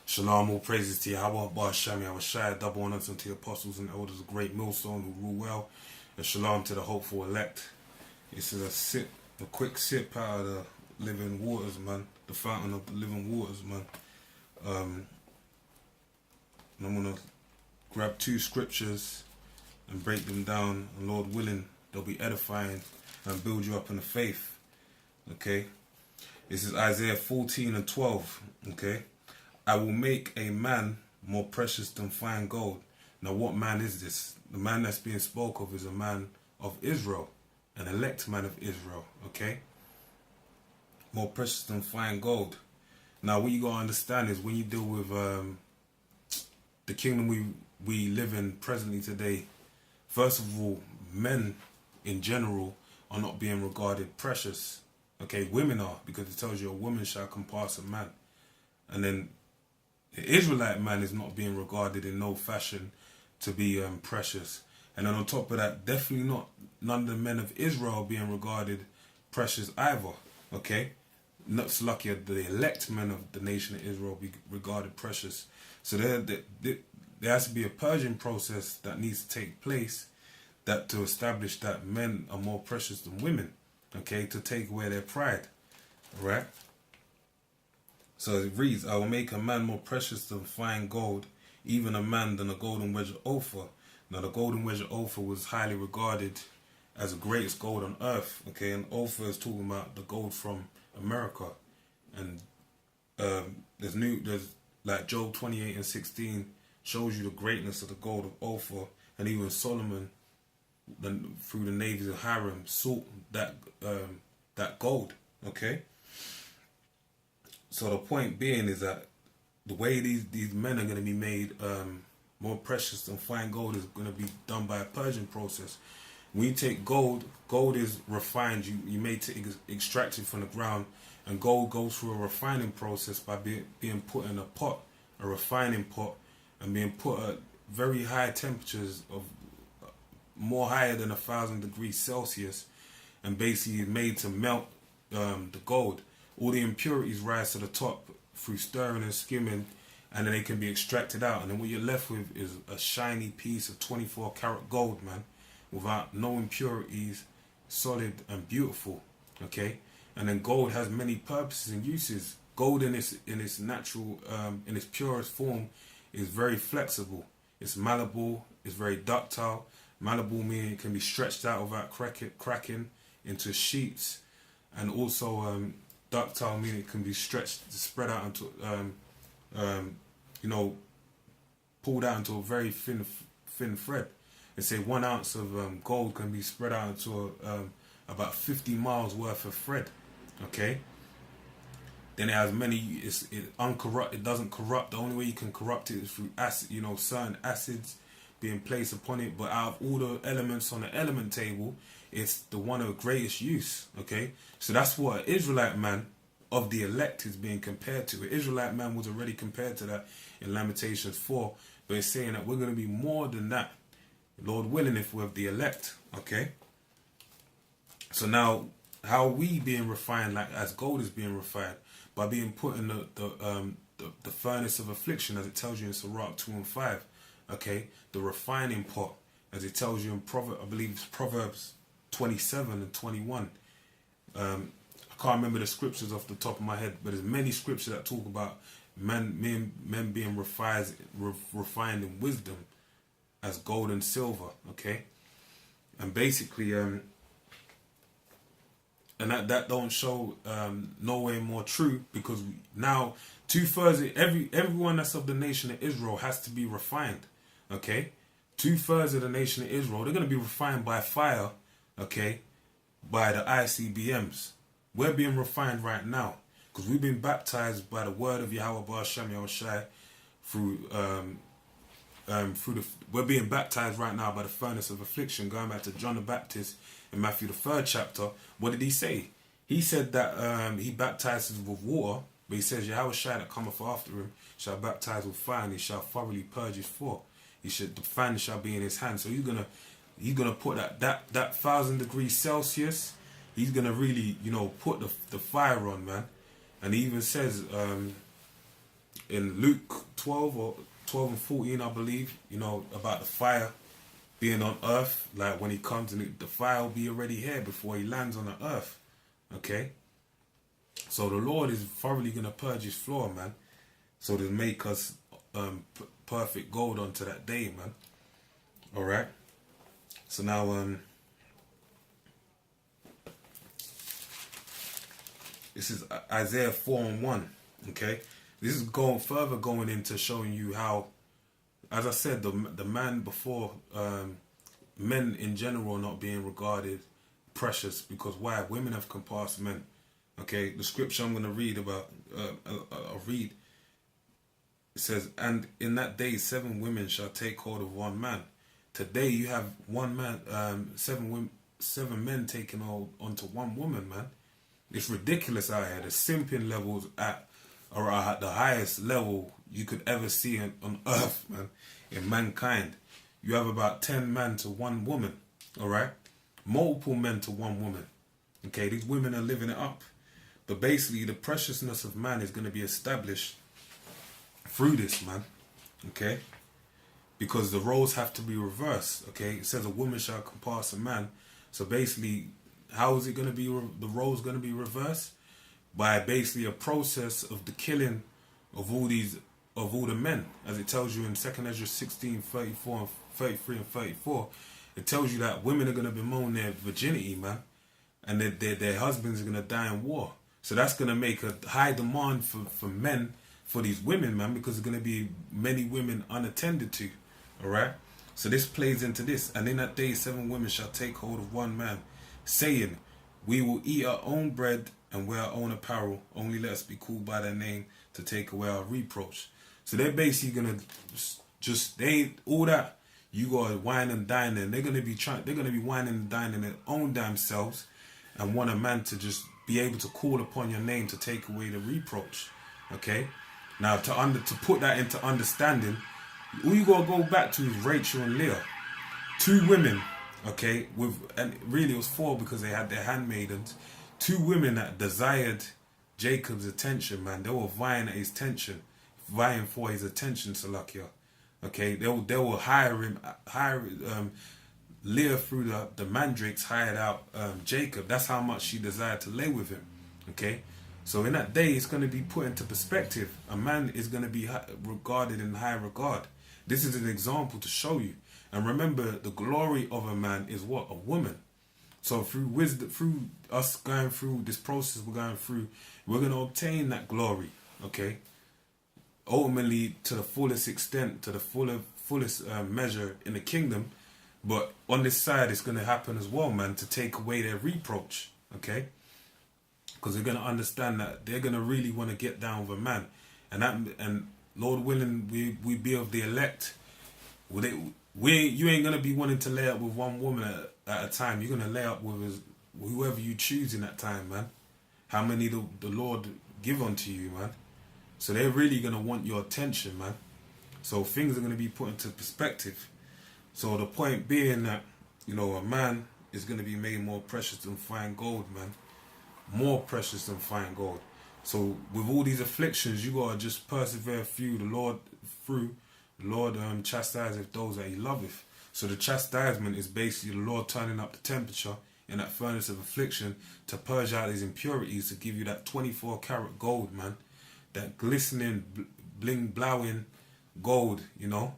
Shalom, all praises to Yahweh, Hashem, Yahushua, double honors unto the apostles and elders of Great Millstone who rule well, and shalom to the hopeful elect. This is a quick sip out of the living waters, man, the fountain of the living waters, man. And I'm going to grab two scriptures and break them down, and Lord willing, they'll be edifying and build you up in the faith, okay? This is Isaiah 14:12, okay? I will make a man more precious than fine gold. Now what man is this? The man that's being spoke of is a man of Israel, an elect man of Israel, okay? More precious than fine gold. Now what you got to understand is when you deal with the kingdom we live in presently today, first of all, men in general are not being regarded precious. Okay, women are, because it tells you a woman shall compass a man. And then the Israelite man is not being regarded in no fashion to be precious. And then on top of that, definitely none of the men of Israel are being regarded precious either. Okay? Not so lucky the elect men of the nation of Israel be regarded precious. So there has to be a purging process that needs to take place to establish that men are more precious than women. Okay? To take away their pride. Alright? So it reads, I will make a man more precious than fine gold, even a man than a golden wedge of Ophir. Now the golden wedge of Ophir was highly regarded as the greatest gold on earth. Okay, and Ophir is talking about the gold from America. And there's like Job 28:16 shows you the greatness of the gold of Ophir, and even Solomon, through the navies of Hiram, sought that gold. Okay. So the point being is that the way these men are going to be made more precious than fine gold is going to be done by a purging process. When you take gold is refined. You may extract it from the ground, and gold goes through a refining process by being put in a pot, a refining pot, and being put at very high temperatures of more higher than 1,000 degrees Celsius, and basically made to melt the gold. All the impurities rise to the top through stirring and skimming, and then they can be extracted out. And then what you're left with is a shiny piece of 24 karat gold, man, without no impurities, solid and beautiful. Okay, and then gold has many purposes and uses. Gold in its natural, in its purest form, is very flexible. It's malleable. It's very ductile. Malleable meaning it can be stretched out without cracking into sheets, and also ductile meaning it can be stretched, spread out into, pulled out into a very thin thread. They say 1 ounce of gold can be spread out into about 50 miles worth of thread. Okay. Then it has it's uncorrupt. It doesn't corrupt. The only way you can corrupt it is through acid. Certain acids being placed upon it. But out of all the elements on the element table, it's the one of greatest use. Okay, so that's what an Israelite man of the elect is being compared to. An Israelite man was already compared to that in Lamentations 4, but it's saying that we're going to be more than that, Lord willing, if we're of the elect. Okay, so now how are we being refined, like as gold is being refined? By being put in the furnace of affliction, as it tells you in Sirach 2:5. Okay, the refining pot, as it tells you in Proverbs 27:21. I can't remember the scriptures off the top of my head, but there's many scriptures that talk about men being refined in wisdom as gold and silver. Okay, and basically, and that don't show no way more true, because now 2/3 everyone that's of the nation of Israel has to be refined. Okay, 2/3 of the nation of Israel, they're going to be refined by fire. Okay, by the ICBMs. We're being refined right now because we've been baptized by the word of Yahweh Hashem Yahushua we're being baptized right now by the furnace of affliction. Going back to John the Baptist in Matthew the 3rd chapter, what did he say? He said that he baptizes with water, but he says Yahushua that cometh after him shall baptize with fire, and he shall thoroughly purge his floor. The fan shall be in his hand. So he's gonna put that 1,000 degrees Celsius. He's gonna really, put the fire on, man. And he even says in Luke 12 and 14, I believe, you know, about the fire being on earth. Like when he comes and the fire will be already here before he lands on the earth. Okay? So the Lord is thoroughly going to purge his floor, man. So to make us perfect gold unto that day, man. Alright? So now, this is Isaiah 4:1. Okay? This is going into showing you how, as I said, the man before, men in general not being regarded precious, because why? Women have compassed men. Okay, the scripture I'm going to read about, I'll read. It says, and in that day 7 women shall take hold of one man. Today you have one man, 7 men taking hold onto one woman, man. It's ridiculous out here. The simping levels are at the highest level you could ever see on earth, man, in mankind. You have about 10 men to one woman, all right? Multiple men to one woman. Okay, these women are living it up. But basically, the preciousness of man is going to be established through this, man. Okay? Because the roles have to be reversed. Okay? It says a woman shall compass a man. So basically, how is it going to be, the roles going to be reversed? By basically a process of the killing of all the men. As it tells you in 2 Ezra 16, 34 and 33 and 34. It tells you that women are going to bemoan their virginity, man. And their husbands are going to die in war. So that's going to make a high demand for men, for these women, man, because there's going to be many women unattended to. All right? So this plays into this. And in that day 7 women shall take hold of one man, saying, we will eat our own bread and wear our own apparel. Only let us be called by their name to take away our reproach. So they're basically going to all that. You got to wine and dine, and they're going to be wining and dining their own damn selves, and want a man to just be able to call upon your name to take away the reproach. Okay? Now, to put that into understanding, all you got to go back to is Rachel and Leah. 2 women, okay, and really it was 4 because they had their handmaidens. 2 women that desired Jacob's attention, man. They were vying for his attention, Salakia. Okay, they will hire Leah through the mandrakes hired out Jacob. That's how much she desired to lay with him. Okay, so in that day, it's going to be put into perspective. A man is going to be regarded in high regard. This is an example to show you. And remember, the glory of a man is what? A woman. So through wisdom, through us going through this process we're going through, we're going to obtain that glory. Okay. Ultimately, to the fullest extent, to the fullest measure in the kingdom. But on this side, it's going to happen as well, man, to take away their reproach, okay? Because they're going to understand that they're going to really want to get down with a man. And Lord willing, we be of the elect. You ain't going to be wanting to lay up with one woman at a time. You're going to lay up with whoever you choose in that time, man. How many the Lord give unto you, man. So they're really going to want your attention, man. So things are going to be put into perspective. So the point being that, you know, a man is going to be made more precious than fine gold, man. More precious than fine gold. So with all these afflictions, you got to just persevere through. The Lord chastiseth those that he loveth. So the chastisement is basically the Lord turning up the temperature in that furnace of affliction to purge out his impurities, to give you that 24 karat gold, man. That glistening, blowing gold, you know.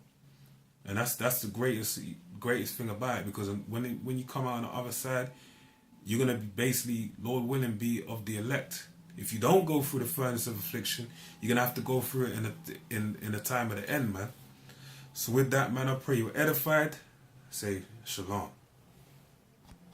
And that's the greatest thing about it, because when you come out on the other side, you're gonna be basically, Lord willing, be of the elect. If you don't go through the furnace of affliction, you're gonna have to go through it in the time of the end, man. So with that, man, I pray you're edified. Say shalom.